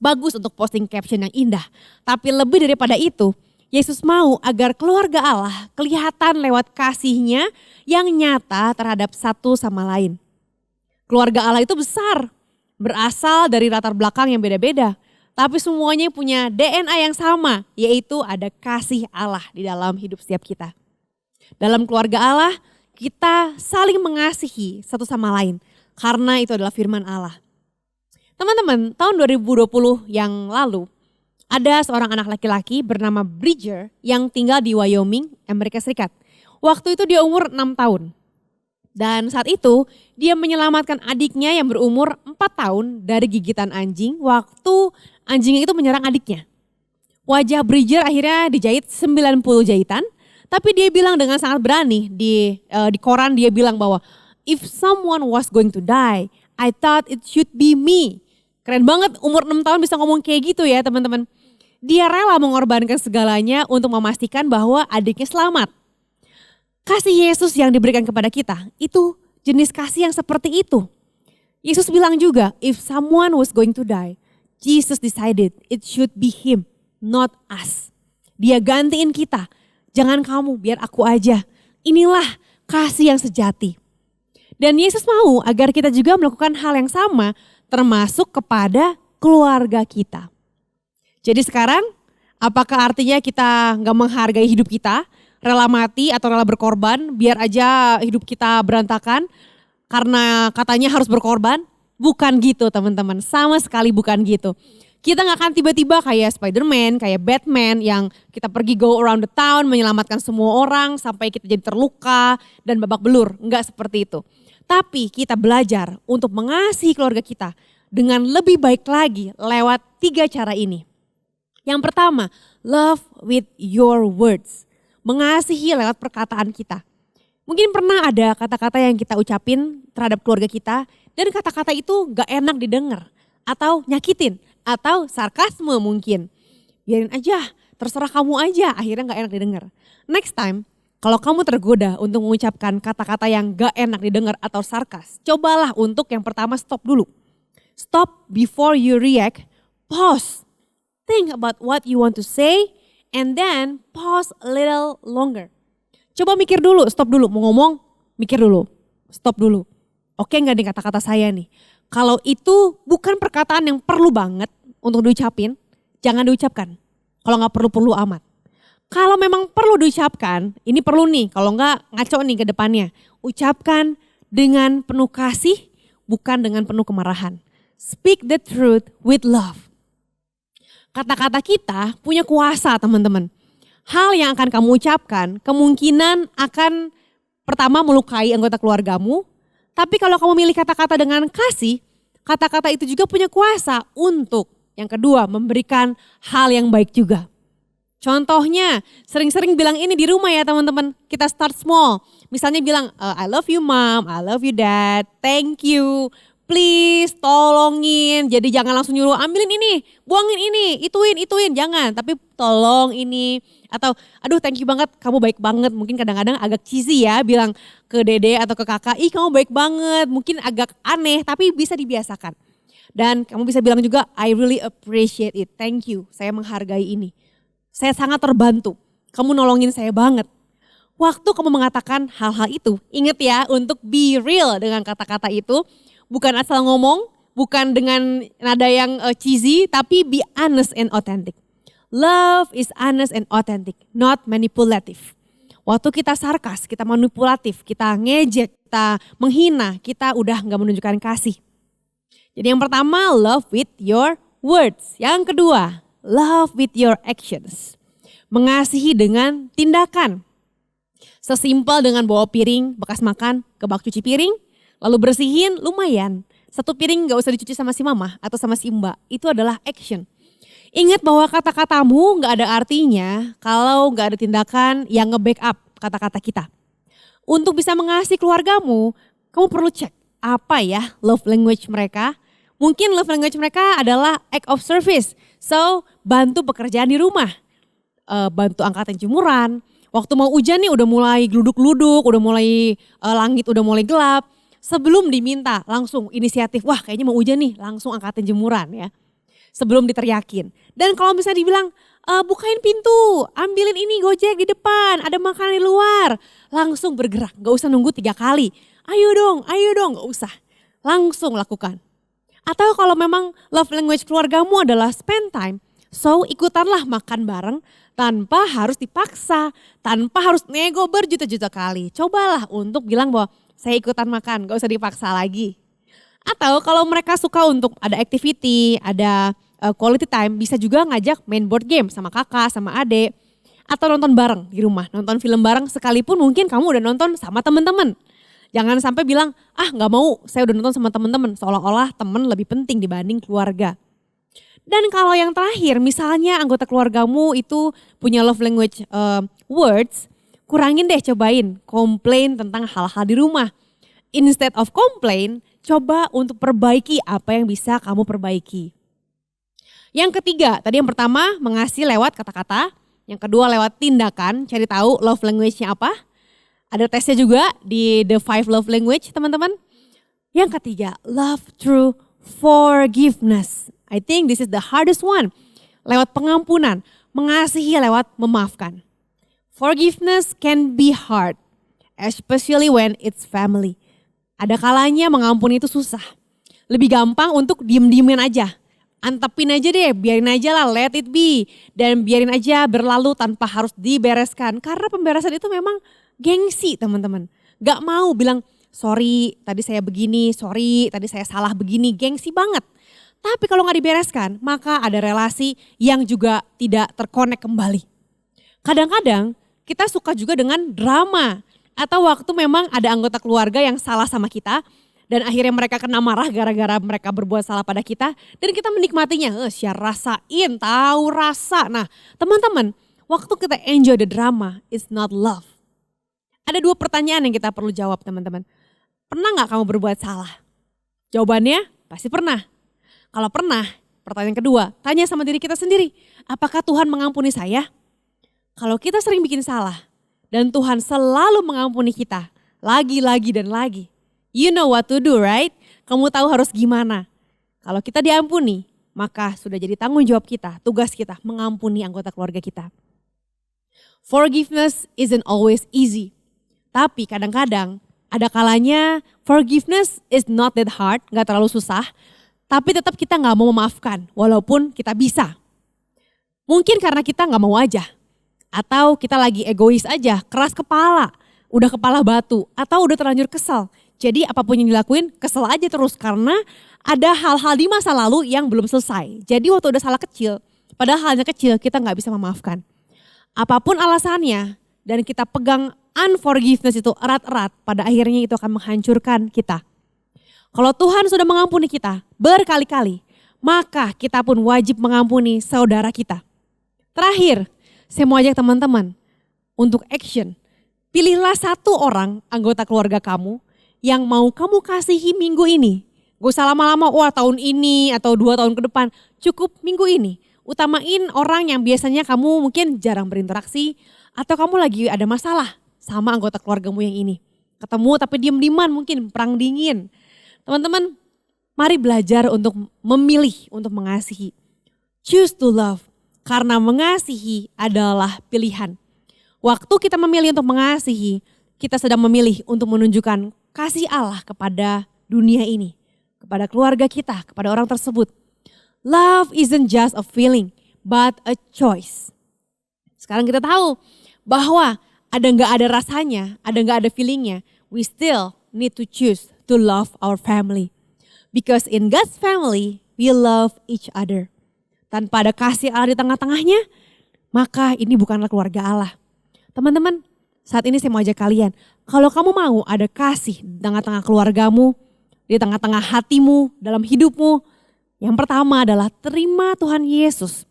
bagus untuk posting caption yang indah. Tapi lebih daripada itu, Yesus mau agar keluarga Allah kelihatan lewat kasihnya yang nyata terhadap satu sama lain. Keluarga Allah itu besar, berasal dari latar belakang yang beda-beda. Tapi semuanya punya DNA yang sama, yaitu ada kasih Allah di dalam hidup setiap kita. Dalam keluarga Allah, kita saling mengasihi satu sama lain karena itu adalah firman Allah. Teman-teman, tahun 2020 yang lalu ada seorang anak laki-laki bernama Bridger yang tinggal di Wyoming, Amerika Serikat. Waktu itu dia umur 6 tahun. Dan saat itu dia menyelamatkan adiknya yang berumur 4 tahun dari gigitan anjing waktu anjing itu menyerang adiknya. Wajah Bridger akhirnya dijahit 90 jahitan. Tapi dia bilang dengan sangat berani di koran dia bilang bahwa if someone was going to die, I thought it should be me. Keren banget umur 6 tahun bisa ngomong kayak gitu ya teman-teman. Dia rela mengorbankan segalanya untuk memastikan bahwa adiknya selamat. Kasih Yesus yang diberikan kepada kita itu jenis kasih yang seperti itu. Yesus bilang juga, if someone was going to die, Jesus decided it should be him, not us. Dia gantiin kita, jangan kamu, biar aku aja. Inilah kasih yang sejati. Dan Yesus mau agar kita juga melakukan hal yang sama, termasuk kepada keluarga kita. Jadi sekarang, apakah artinya kita gak menghargai hidup kita, rela mati atau rela berkorban, biar aja hidup kita berantakan, karena katanya harus berkorban? Bukan gitu teman-teman, sama sekali bukan gitu. Kita gak akan tiba-tiba kayak Spider-Man, kayak Batman yang kita pergi go around the town menyelamatkan semua orang sampai kita jadi terluka dan babak belur. Enggak seperti itu. Tapi kita belajar untuk mengasihi keluarga kita dengan lebih baik lagi lewat 3 cara ini. Yang pertama, love with your words. Mengasihi lewat perkataan kita. Mungkin pernah ada kata-kata yang kita ucapin terhadap keluarga kita dan kata-kata itu gak enak didengar atau nyakitin atau sarkasme mungkin. Biarin aja, terserah kamu aja, akhirnya gak enak didengar. Next time, kalau kamu tergoda untuk mengucapkan kata-kata yang gak enak didengar atau sarkas, cobalah untuk yang pertama stop dulu. Stop before you react, pause. Think about what you want to say and then pause a little longer. Coba mikir dulu, stop dulu, mau ngomong, mikir dulu, stop dulu. Oke gak nih kata-kata saya nih? Kalau itu bukan perkataan yang perlu banget untuk diucapin, jangan diucapkan. Kalau gak perlu-perlu amat. Kalau memang perlu diucapkan, ini perlu nih, kalau gak ngaco nih ke depannya. Ucapkan dengan penuh kasih, bukan dengan penuh kemarahan. Speak the truth with love. Kata-kata kita punya kuasa teman-teman. Hal yang akan kamu ucapkan kemungkinan akan pertama melukai anggota keluargamu. Tapi kalau kamu milih kata-kata dengan kasih, kata-kata itu juga punya kuasa untuk yang kedua memberikan hal yang baik juga. Contohnya sering-sering bilang ini di rumah ya teman-teman, kita start small. Misalnya bilang I love you mom, I love you dad, thank you. Please tolongin, jadi jangan langsung nyuruh ambilin ini, buangin ini, ituin, jangan. Tapi tolong ini, atau aduh thank you banget, kamu baik banget. Mungkin kadang-kadang agak cheesy ya bilang ke dede atau ke kakak, ih kamu baik banget. Mungkin agak aneh tapi bisa dibiasakan. Dan kamu bisa bilang juga, I really appreciate it, thank you, saya menghargai ini. Saya sangat terbantu, kamu nolongin saya banget. Waktu kamu mengatakan hal-hal itu, ingat ya untuk be real dengan kata-kata itu. Bukan asal ngomong, bukan dengan nada yang cheesy, tapi be honest and authentic. Love is honest and authentic, not manipulative. Waktu kita sarkas, kita manipulatif, kita ngejek, kita menghina, kita udah gak menunjukkan kasih. Jadi yang pertama, love with your words. Yang kedua, love with your actions. Mengasihi dengan tindakan. Sesimpel dengan bawa piring bekas makan ke bak cuci piring, lalu bersihin lumayan. 1 piring gak usah dicuci sama si mama atau sama si mbak. Itu adalah action. Ingat bahwa kata-katamu gak ada artinya kalau gak ada tindakan yang nge-backup kata-kata kita. Untuk bisa mengasihi keluargamu, kamu perlu cek apa ya love language mereka. Mungkin love language mereka adalah act of service. So bantu pekerjaan di rumah. Bantu angkatin jemuran. Waktu mau hujan nih udah mulai geluduk-geluduk, udah mulai langit udah mulai gelap. Sebelum diminta langsung inisiatif, wah kayaknya mau hujan nih, langsung angkatin jemuran ya. Sebelum diteriakin. Dan kalau misalnya dibilang, bukain pintu, ambilin ini Gojek di depan, ada makanan di luar. Langsung bergerak, gak usah nunggu 3 kali. Ayo dong, gak usah. Langsung lakukan. Atau kalau memang love language keluargamu adalah spend time, so ikutanlah makan bareng tanpa harus dipaksa, tanpa harus nego berjuta-juta kali. Cobalah untuk bilang bahwa saya ikutan makan, gak usah dipaksa lagi. Atau kalau mereka suka untuk ada activity, ada quality time, bisa juga ngajak main board game sama kakak, sama adik. Atau nonton bareng di rumah, nonton film bareng sekalipun mungkin kamu udah nonton sama teman-teman. Jangan sampai bilang, gak mau, saya udah nonton sama teman-teman. Seolah-olah teman lebih penting dibanding keluarga. Dan kalau yang terakhir, misalnya anggota keluargamu itu punya love language words, kurangin deh, cobain komplain tentang hal-hal di rumah. Instead of complain, coba untuk perbaiki apa yang bisa kamu perbaiki. Yang ketiga, tadi yang pertama mengasihi lewat kata-kata. Yang kedua lewat tindakan, cari tahu love language-nya apa. Ada tesnya juga di The 5 Love Language teman-teman. Yang ketiga, love through forgiveness. I think this is the hardest one. Lewat pengampunan, mengasihi lewat memaafkan. Forgiveness can be hard, especially when it's family. Ada kalanya mengampuni itu susah. Lebih gampang untuk diem-diemin aja. Antepin aja deh, biarin aja lah, let it be. Dan biarin aja berlalu tanpa harus dibereskan. Karena pemberesan itu memang gengsi teman-teman. Gak mau bilang, sorry tadi saya begini, sorry tadi saya salah begini, gengsi banget. Tapi kalau gak dibereskan, maka ada relasi yang juga tidak terkonek kembali. Kadang-kadang kita suka juga dengan drama. Atau waktu memang ada anggota keluarga yang salah sama kita. Dan akhirnya mereka kena marah gara-gara mereka berbuat salah pada kita. Dan kita menikmatinya, share rasain, tahu rasa. Nah teman-teman, waktu kita enjoy the drama, it's not love. Ada 2 pertanyaan yang kita perlu jawab teman-teman. Pernah gak kamu berbuat salah? Jawabannya pasti pernah. Kalau pernah, pertanyaan kedua, tanya sama diri kita sendiri. Apakah Tuhan mengampuni saya? Kalau kita sering bikin salah dan Tuhan selalu mengampuni kita lagi-lagi dan lagi. You know what to do, right? Kamu tahu harus gimana. Kalau kita diampuni, maka sudah jadi tanggung jawab kita, tugas kita mengampuni anggota keluarga kita. Forgiveness isn't always easy. Tapi kadang-kadang ada kalanya forgiveness is not that hard, gak terlalu susah. Tapi tetap kita gak mau memaafkan walaupun kita bisa. Mungkin karena kita gak mau aja. Atau kita lagi egois aja, keras kepala, udah kepala batu, atau udah terlanjur kesel. Jadi apapun yang dilakuin kesel aja terus karena ada hal-hal di masa lalu yang belum selesai. Jadi waktu udah salah kecil, padahal halnya kecil kita gak bisa memaafkan. Apapun alasannya dan kita pegang unforgiveness itu erat-erat, pada akhirnya itu akan menghancurkan kita. Kalau Tuhan sudah mengampuni kita berkali-kali, maka kita pun wajib mengampuni saudara kita. Terakhir, saya mau ajak teman-teman untuk action. Pilihlah 1 orang anggota keluarga kamu yang mau kamu kasihi minggu ini. Gak usah lama-lama, wah tahun ini atau 2 tahun ke depan. Cukup minggu ini. Utamain orang yang biasanya kamu mungkin jarang berinteraksi atau kamu lagi ada masalah sama anggota keluargamu yang ini. Ketemu tapi diem-dieman mungkin perang dingin. Teman-teman, mari belajar untuk memilih, untuk mengasihi. Choose to love. Karena mengasihi adalah pilihan. Waktu kita memilih untuk mengasihi, kita sedang memilih untuk menunjukkan kasih Allah kepada dunia ini. Kepada keluarga kita, kepada orang tersebut. Love isn't just a feeling, but a choice. Sekarang kita tahu bahwa ada gak ada rasanya, ada gak ada feelingnya. We still need to choose to love our family. Because in God's family, we love each other. Tanpa ada kasih Allah di tengah-tengahnya, maka ini bukanlah keluarga Allah. Teman-teman, saat ini saya mau ajak kalian, kalau kamu mau ada kasih di tengah-tengah keluargamu, di tengah-tengah hatimu, dalam hidupmu, yang pertama adalah terima Tuhan Yesus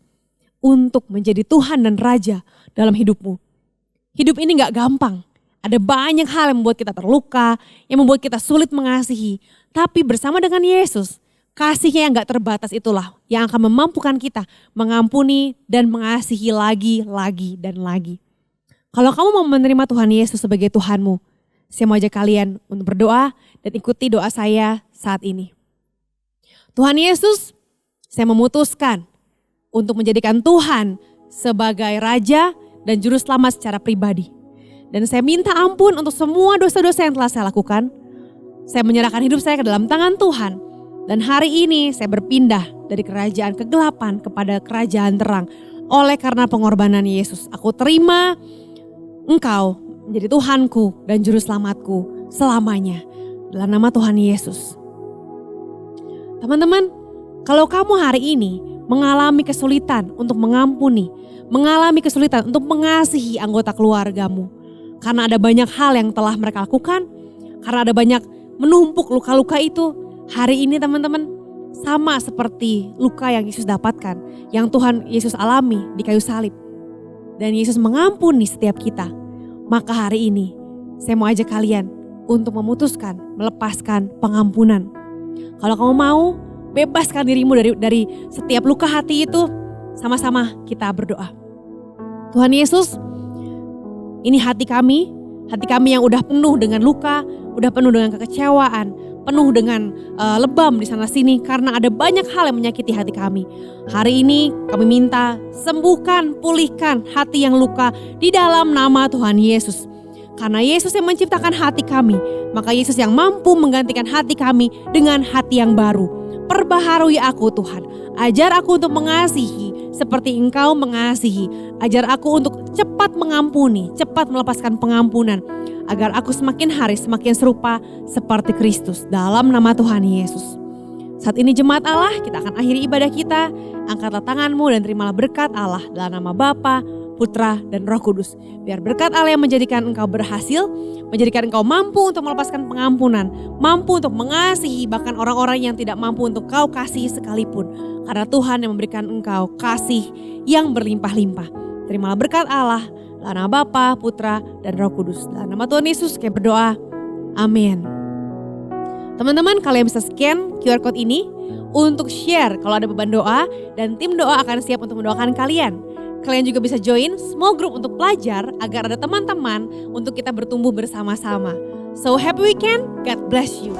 untuk menjadi Tuhan dan Raja dalam hidupmu. Hidup ini gak gampang, ada banyak hal yang membuat kita terluka, yang membuat kita sulit mengasihi. Tapi bersama dengan Yesus, kasihnya yang gak terbatas itulah yang akan memampukan kita mengampuni dan mengasihi lagi, dan lagi. Kalau kamu mau menerima Tuhan Yesus sebagai Tuhanmu, saya mau ajak kalian untuk berdoa dan ikuti doa saya saat ini. Tuhan Yesus, saya memutuskan untuk menjadikan Tuhan sebagai Raja dan Juru Selamat secara pribadi. Dan saya minta ampun untuk semua dosa-dosa yang telah saya lakukan. Saya menyerahkan hidup saya ke dalam tangan Tuhan. Dan hari ini saya berpindah dari kerajaan kegelapan kepada kerajaan terang. Oleh karena pengorbanan Yesus, aku terima Engkau menjadi Tuhanku dan Juru Selamatku selamanya. Dalam nama Tuhan Yesus. Teman-teman, kalau kamu hari ini mengalami kesulitan untuk mengampuni, mengalami kesulitan untuk mengasihi anggota keluargamu, karena ada banyak hal yang telah mereka lakukan, karena ada banyak menumpuk luka-luka itu, hari ini teman-teman sama seperti luka yang Yesus dapatkan, yang Tuhan Yesus alami di kayu salib. Dan Yesus mengampuni setiap kita. Maka hari ini saya mau ajak kalian untuk memutuskan, melepaskan pengampunan. Kalau kamu mau, bebaskan dirimu dari setiap luka hati itu, sama-sama kita berdoa. Tuhan Yesus, ini hati kami yang udah penuh dengan luka, udah penuh dengan kekecewaan. penuh dengan lebam di sana sini karena ada banyak hal yang menyakiti hati kami. Hari ini kami minta sembuhkan, pulihkan hati yang luka di dalam nama Tuhan Yesus. Karena Yesus yang menciptakan hati kami, maka Yesus yang mampu menggantikan hati kami dengan hati yang baru. Perbaharui aku Tuhan, ajar aku untuk mengasihi seperti Engkau mengasihi. Ajar aku untuk cepat mengampuni, cepat melepaskan pengampunan. Agar aku semakin hari semakin serupa seperti Kristus dalam nama Tuhan Yesus. Saat ini jemaat Allah, kita akan akhiri ibadah kita. Angkatlah tanganmu dan terimalah berkat Allah dalam nama Bapa, Putra, dan Roh Kudus. Biar berkat Allah yang menjadikan engkau berhasil, menjadikan engkau mampu untuk melepaskan pengampunan, mampu untuk mengasihi bahkan orang-orang yang tidak mampu untuk kau kasihi sekalipun. Karena Tuhan yang memberikan engkau kasih yang berlimpah-limpah. Terimalah berkat Allah dalam nama Bapa, Putra, dan Roh Kudus. Dalam nama Tuhan Yesus kami berdoa. Amin. Teman-teman, kalian bisa scan QR code ini untuk share kalau ada beban doa dan tim doa akan siap untuk mendoakan kalian. Kalian juga bisa join small group untuk pelajar agar ada teman-teman untuk kita bertumbuh bersama-sama. So happy weekend, God bless you.